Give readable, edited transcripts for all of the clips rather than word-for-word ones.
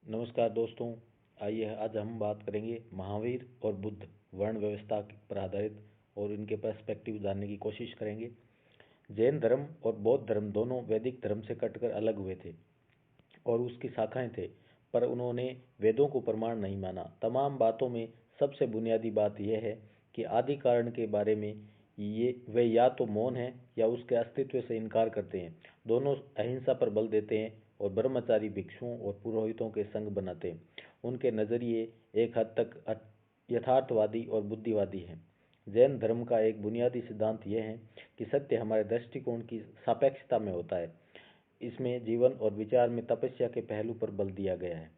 नमस्कार दोस्तों। आइए आज हम बात करेंगे महावीर और बुद्ध वर्ण व्यवस्था पर आधारित और इनके पर्सपेक्टिव जानने की कोशिश करेंगे। जैन धर्म और बौद्ध धर्म दोनों वैदिक धर्म से कटकर अलग हुए थे और उसकी शाखाएं थे, पर उन्होंने वेदों को प्रमाण नहीं माना। तमाम बातों में सबसे बुनियादी बात यह है कि आदि कारण के बारे में ये वे या तो मौन हैं या उसके अस्तित्व से इनकार करते हैं। दोनों अहिंसा पर बल देते हैं और ब्रह्मचारी भिक्षुओं और पुरोहितों के संग बनाते हैं। उनके नजरिए एक हद तक यथार्थवादी और बुद्धिवादी हैं। जैन धर्म का एक बुनियादी सिद्धांत यह है कि सत्य हमारे दृष्टिकोण की सापेक्षता में होता है। इसमें जीवन और विचार में तपस्या के पहलू पर बल दिया गया है।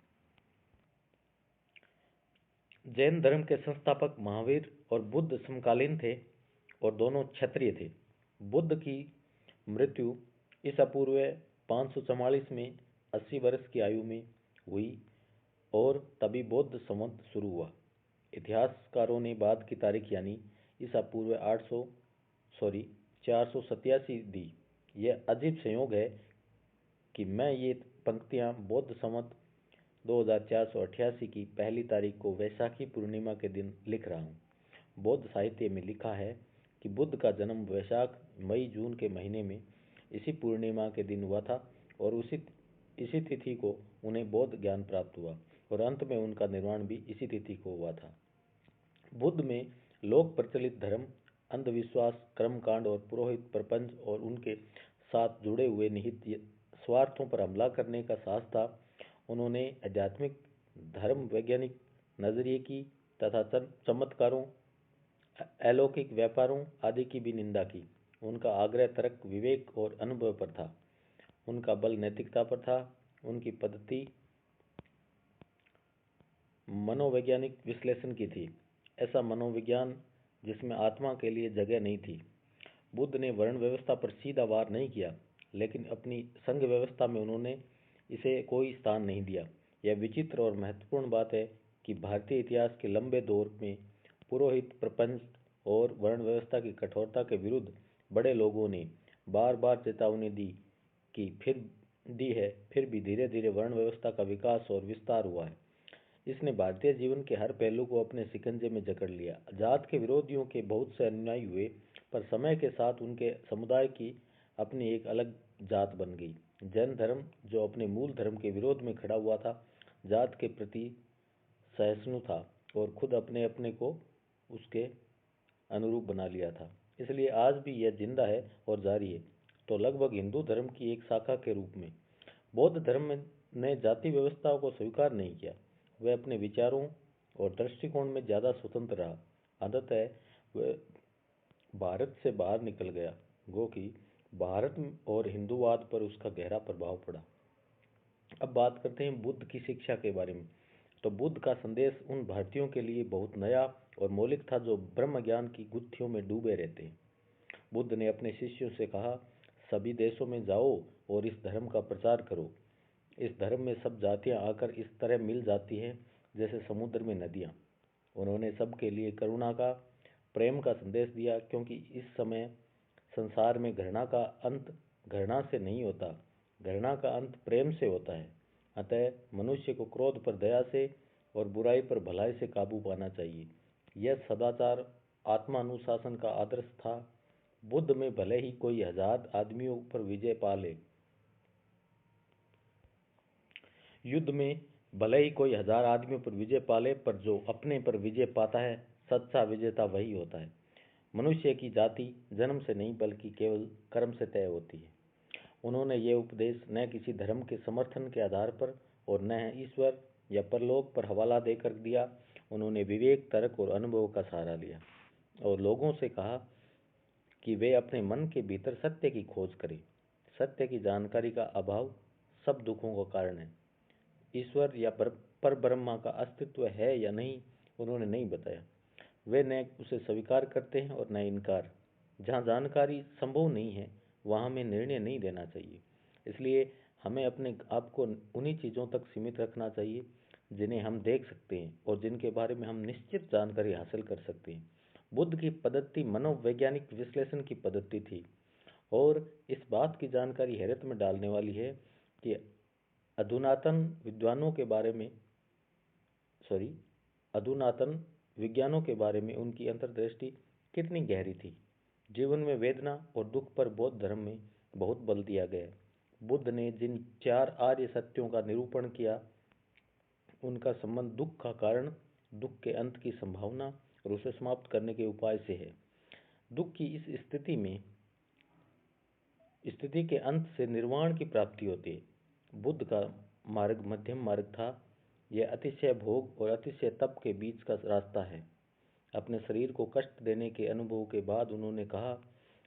जैन धर्म के संस्थापक महावीर और बुद्ध समकालीन थे और दोनों क्षत्रिय थे। बुद्ध की मृत्यु ईसा पूर्व 544 में 80 वर्ष की आयु में हुई और तभी बौद्ध संवत शुरू हुआ। इतिहासकारों ने बाद की तारीख यानी ईसा पूर्व 487 दी। यह अजीब संयोग है कि मैं ये पंक्तियां बौद्ध संवत 2488 की पहली तारीख को वैशाखी पूर्णिमा के दिन लिख रहा हूँ। बौद्ध साहित्य में लिखा है कि बुद्ध का जन्म वैशाख मई जून के महीने में इसी पूर्णिमा के दिन हुआ था और इसी तिथि को उन्हें बौद्ध ज्ञान प्राप्त हुआ और अंत में उनका निर्वाण भी इसी तिथि को हुआ था। बुद्ध में लोक प्रचलित धर्म, अंधविश्वास, कर्मकांड और पुरोहित प्रपंच और उनके साथ जुड़े हुए निहित स्वार्थों पर हमला करने का साहस था। उन्होंने आध्यात्मिक, धर्म वैज्ञानिक नजरिए की तथा चमत्कारों, अलौकिक व्यापारों आदि की भी निंदा की। उनका आग्रह तर्क, विवेक और अनुभव पर था। उनका बल नैतिकता पर था। उनकी पद्धति मनोवैज्ञानिक विश्लेषण की थी, ऐसा मनोविज्ञान जिसमें आत्मा के लिए जगह नहीं थी। बुद्ध ने वर्ण व्यवस्था पर सीधा वार नहीं किया, लेकिन अपनी संघ व्यवस्था में उन्होंने इसे कोई स्थान नहीं दिया। यह विचित्र और महत्वपूर्ण बात है कि भारतीय इतिहास के लंबे दौर में पुरोहित प्रपंच और वर्ण व्यवस्था की कठोरता के विरुद्ध बड़े लोगों ने बार बार चेतावनी दी है, फिर भी धीरे धीरे वर्ण व्यवस्था का विकास और विस्तार हुआ है। इसने भारतीय जीवन के हर पहलू को अपने शिकंजे में जकड़ लिया। जात के विरोधियों के बहुत से अनुयायी हुए, पर समय के साथ उनके समुदाय की अपनी एक अलग जात बन गई। जैन धर्म, जो अपने मूल धर्म के विरोध में खड़ा हुआ था, जात के प्रति सहिष्णु था और खुद अपने अपने को उसके अनुरूप बना लिया था। इसलिए आज भी यह जिंदा है और जारी है, तो लगभग हिंदू धर्म की एक शाखा के रूप में। बौद्ध धर्म ने जाति व्यवस्थाओं को स्वीकार नहीं किया। वह अपने विचारों और दृष्टिकोण में ज्यादा स्वतंत्र रहा। अंततः वह भारत से बाहर निकल गया, गो कि भारत और हिंदूवाद पर उसका गहरा प्रभाव पड़ा। अब बात करते हैं बुद्ध की शिक्षा के बारे में। तो बुद्ध का संदेश उन भारतीयों के लिए बहुत नया और मौलिक था जो ब्रह्म ज्ञान की गुत्थियों में डूबे रहते हैं। बुद्ध ने अपने शिष्यों से कहा, सभी देशों में जाओ और इस धर्म का प्रचार करो। इस धर्म में सब जातियां आकर इस तरह मिल जाती हैं जैसे समुद्र में नदियां। उन्होंने सबके लिए करुणा का, प्रेम का संदेश दिया, क्योंकि इस समय संसार में घृणा का अंत घृणा से नहीं होता, घृणा का अंत प्रेम से होता है। अतः मनुष्य को क्रोध पर दया से और बुराई पर भलाई से काबू पाना चाहिए। यह सदाचार, आत्मानुशासन का आदर्श था। बुद्ध में भले ही कोई 1000 आदमियों पर विजय पा ले, युद्ध में भले ही कोई 1000 आदमियों पर विजय पाले, पर जो अपने पर विजय पाता है, सच्चा विजेता वही होता है। मनुष्य की जाति जन्म से नहीं बल्कि केवल कर्म से तय होती है। उन्होंने ये उपदेश न किसी धर्म के समर्थन के आधार पर और न ईश्वर या परलोक पर हवाला देकर दिया। उन्होंने विवेक, तर्क और अनुभव का सहारा लिया और लोगों से कहा कि वे अपने मन के भीतर सत्य की खोज करें। सत्य की जानकारी का अभाव सब दुखों का कारण है। ईश्वर या पर ब्रह्मा का अस्तित्व है या नहीं, उन्होंने नहीं बताया। वे न उसे स्वीकार करते हैं और न इनकार। जहाँ जानकारी संभव नहीं है, वहाँ हमें निर्णय नहीं देना चाहिए। इसलिए हमें अपने आप को उन्हीं चीज़ों तक सीमित रखना चाहिए जिन्हें हम देख सकते हैं और जिनके बारे में हम निश्चित जानकारी हासिल कर सकते हैं। बुद्ध की पद्धति मनोवैज्ञानिक विश्लेषण की पद्धति थी और इस बात की जानकारी हैरत में डालने वाली है कि अधुनातन विद्वानों के बारे में अधुनातन विज्ञानों के बारे में उनकी अंतर्दृष्टि कितनी गहरी थी। जीवन में वेदना और दुख पर बौद्ध धर्म में बहुत बल दिया गया। बुद्ध ने जिन 4 आर्य सत्यों का निरूपण किया, उनका संबंध दुख का कारण, दुख के अंत की संभावना और उसे समाप्त करने के उपाय से है। दुख की इस स्थिति के अंत से निर्वाण की प्राप्ति होती है। बुद्ध का मार्ग मध्यम मार्ग था। यह अतिशय भोग और अतिशय तप के बीच का रास्ता है। अपने शरीर को कष्ट देने के अनुभव के बाद उन्होंने कहा,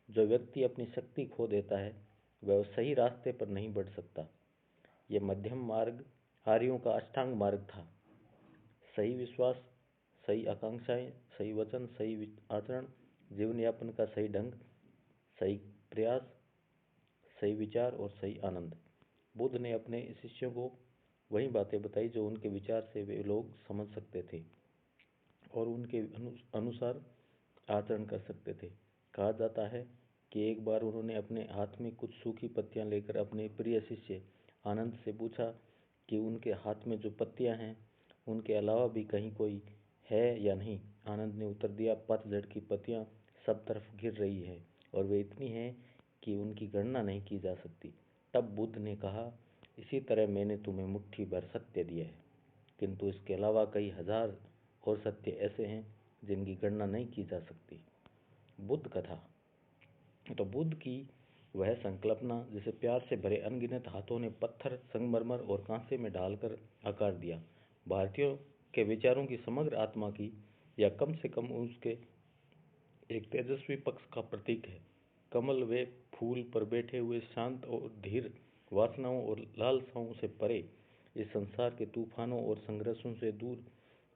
जो व्यक्ति अपनी शक्ति खो देता है वह सही रास्ते पर नहीं बढ़ सकता। यह मध्यम मार्ग आर्यों का अष्टांग मार्ग था। सही विश्वास, सही आकांक्षाएं, सही वचन, सही आचरण, जीवन यापन का सही ढंग, सही प्रयास, सही विचार और सही आनंद। बुद्ध ने अपने शिष्यों को वही बातें बताई जो उनके विचार से वे लोग समझ सकते थे और उनके अनुसार आचरण कर सकते थे। कहा जाता है कि एक बार उन्होंने अपने हाथ में कुछ सूखी पत्तियां लेकर अपने प्रिय शिष्य आनंद से पूछा कि उनके हाथ में जो पत्तियां हैं उनके अलावा भी कहीं कोई है या नहीं। आनंद ने उत्तर दिया, पतझड़ की पत्तियां सब तरफ गिर रही हैं और वे इतनी हैं कि उनकी गणना नहीं की जा सकती। तब बुद्ध ने कहा, इसी तरह मैंने तुम्हें मुट्ठी भर सत्य दिया है, किंतु इसके अलावा कई हजार और सत्य ऐसे हैं जिनकी गणना नहीं की जा सकती। बुद्ध कथा। तो बुद्ध की वह संकल्पना जिसे प्यार से भरे अनगिनत हाथों ने पत्थर, संगमरमर और कांसे में ढालकर आकार दिया, भारतीयों के विचारों की समग्र आत्मा की, या कम से कम उसके एक तेजस्वी पक्ष का प्रतीक है। कमल वे फूल पर बैठे हुए शांत और धीर, वासनाओं और लालसाओं से परे, इस संसार के तूफानों और संघर्षों से दूर,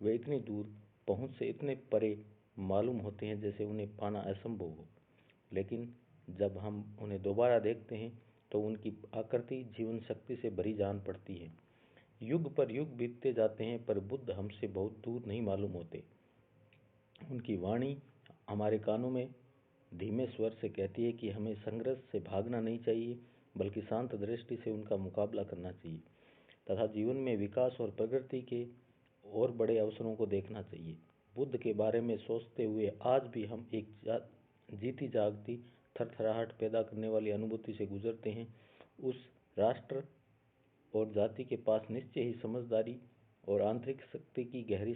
वे इतनी दूर पहुंच से इतने परे मालूम होते हैं जैसे उन्हें पाना असंभव हो। लेकिन जब हम उन्हें दोबारा देखते हैं तो उनकी आकृति जीवन शक्ति से भरी जान पड़ती है। युग पर युग बीतते जाते हैं पर बुद्ध हमसे बहुत दूर नहीं मालूम होते। उनकी वाणी हमारे कानों में धीमे स्वर से कहती है कि हमें संघर्ष से भागना नहीं चाहिए, बल्कि शांत दृष्टि से उनका मुकाबला करना चाहिए तथा जीवन में विकास और प्रगति के और बड़े अवसरों को देखना चाहिए। बुद्ध के बारे में सोचते हुए आज भी हम एक जीती जागती थरथराहट पैदा करने वाली अनुभूति से गुजरते हैं। उस राष्ट्र और जाति के पास निश्चय ही समझदारी और आंतरिक शक्ति की गहरी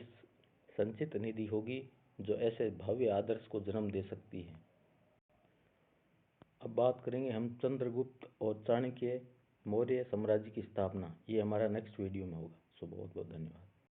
संचित निधि होगी जो ऐसे भव्य आदर्श को जन्म दे सकती है। अब बात करेंगे हम चंद्रगुप्त और चाणक्य मौर्य साम्राज्य की स्थापना। ये हमारा नेक्स्ट वीडियो में होगा। सो बहुत बहुत धन्यवाद।